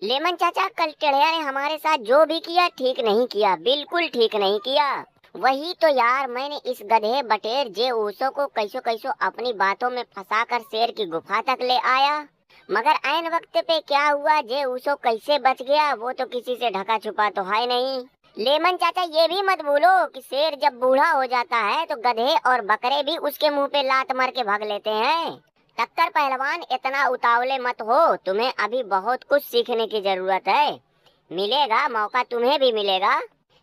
Lemon चाचा, कल टेढ़िया ने हमारे साथ जो भी किया ठीक नहीं किया, बिल्कुल ठीक नहीं किया। वही तो यार, मैंने इस गधे बटेर जे ऊसो को कैसो कैसो अपनी बातों में फंसाकर शेर की गुफा तक ले आया, मगर ऐन वक्त पे क्या हुआ, जे ऊसो कैसे बच गया वो तो किसी से ढका छुपा तो है नहीं। लेमन चाचा, ये भी मत भूलो कि शेर जब बूढ़ा हो जाता है तो गधे और बकरे भी उसके मुंह पे लात मार के भाग लेते हैं। टक्कर पहलवान, इतना उतावले मत हो, तुम्हें अभी बहुत कुछ सीखने की जरूरत है। मिलेगा मौका, तुम्हें भी मिलेगा।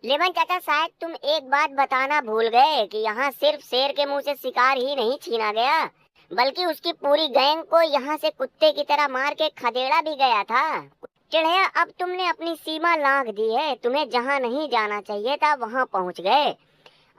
लेमन चाचा, शायद तुम एक बात बताना भूल गए कि यहाँ सिर्फ शेर के मुंह से शिकार ही नहीं छीना गया, बल्कि उसकी पूरी गैंग को यहाँ से कुत्ते की तरह मार के खदेड़ा भी गया था। चिड़िया, अब तुमने अपनी सीमा लांघ दी है, तुम्हें जहाँ नहीं जाना चाहिए था वहाँ पहुँच गए।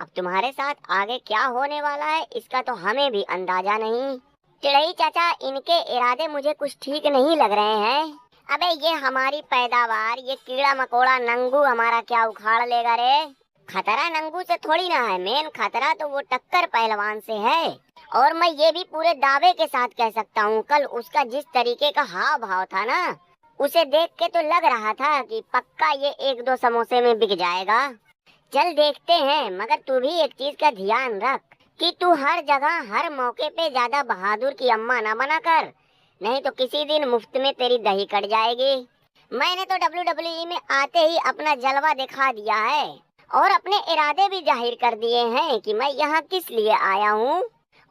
अब तुम्हारे साथ आगे क्या होने वाला है इसका तो हमें भी अंदाजा नहीं। चिड़ई चाचा, इनके इरादे मुझे कुछ ठीक नहीं लग रहे हैं। अबे ये हमारी पैदावार, ये कीड़ा मकोड़ा नंगू हमारा क्या उखाड़ लेगा रे। खतरा नंगू से थोड़ी ना है, मेन खतरा तो वो टक्कर पहलवान से है। और मैं ये भी पूरे दावे के साथ कह सकता हूँ, कल उसका जिस तरीके का हाव भाव था ना, उसे देख के तो लग रहा था कि पक्का ये एक दो समोसे में बिक जाएगा। चल देखते हैं, मगर तू भी एक चीज का ध्यान रख कि तू हर जगह हर मौके पे ज्यादा बहादुर की अम्मा ना बना कर, नहीं तो किसी दिन मुफ्त में तेरी दही कट जाएगी। मैंने तो WWE में आते ही अपना जलवा दिखा दिया है और अपने इरादे भी जाहिर कर दिए हैं कि मैं यहाँ किस लिए आया हूँ।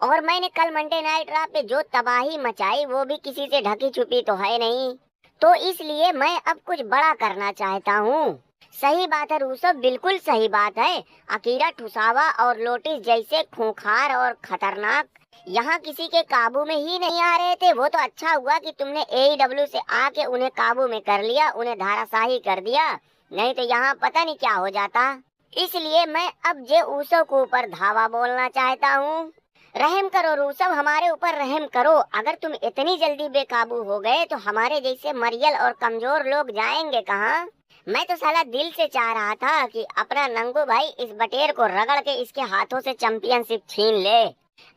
और मैंने कल मंडे नाइट रॉ पे जो तबाही मचाई वो भी किसी से ढकी छुपी तो है नहीं, तो इसलिए मैं अब कुछ बड़ा करना चाहता हूँ। सही बात है रूसो, बिल्कुल सही बात है। अकीरा ठुसावा और लोटिस जैसे खूंखार और खतरनाक यहाँ किसी के काबू में ही नहीं आ रहे थे। वो तो अच्छा हुआ कि तुमने AEW से आके उन्हें काबू में कर लिया, उन्हें धाराशाही कर दिया, नहीं तो यहाँ पता नहीं क्या हो जाता। इसलिए मैं अब जे ऊसो के ऊपर धावा बोलना चाहता हूँ। रहम करो रूसव, हमारे ऊपर रहम करो। अगर तुम इतनी जल्दी बेकाबू हो गए तो हमारे जैसे मरियल और कमजोर लोग जाएंगे कहाँ। मैं तो साला दिल से चाह रहा था कि अपना नंगू भाई इस बटेर को रगड़ के इसके हाथों से चैंपियनशिप छीन ले।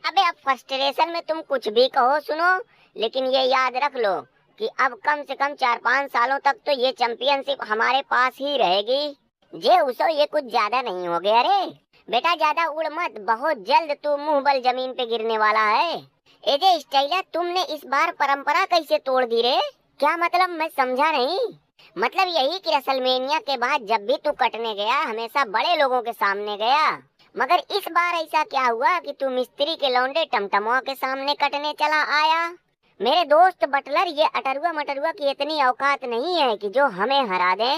अबे अब फ्रस्ट्रेशन में तुम कुछ भी कहो सुनो, लेकिन ये याद रख लो कि अब कम से कम 4-5 सालों तक तो ये चैंपियनशिप हमारे पास ही रहेगी। जे उसो ये कुछ ज्यादा नहीं हो गया रे बेटा, ज्यादा उड़ मत, बहुत जल्द तू मुंह बल जमीन पे गिरने वाला है। एजे स्टाइला, तुमने इस बार परंपरा कैसे तोड़ दी रे? क्या मतलब, मैं समझा नहीं। मतलब यही कि रेसलमेनिया के बाद जब भी तू कटने गया हमेशा बड़े लोगों के सामने गया, मगर इस बार ऐसा क्या हुआ कि तू मिस्त्री के लौंडे टमटमों के सामने कटने चला आया? मेरे दोस्त बटलर, ये अटरुआ मटरुआ की इतनी औकात नहीं है कि जो हमें हरा दे।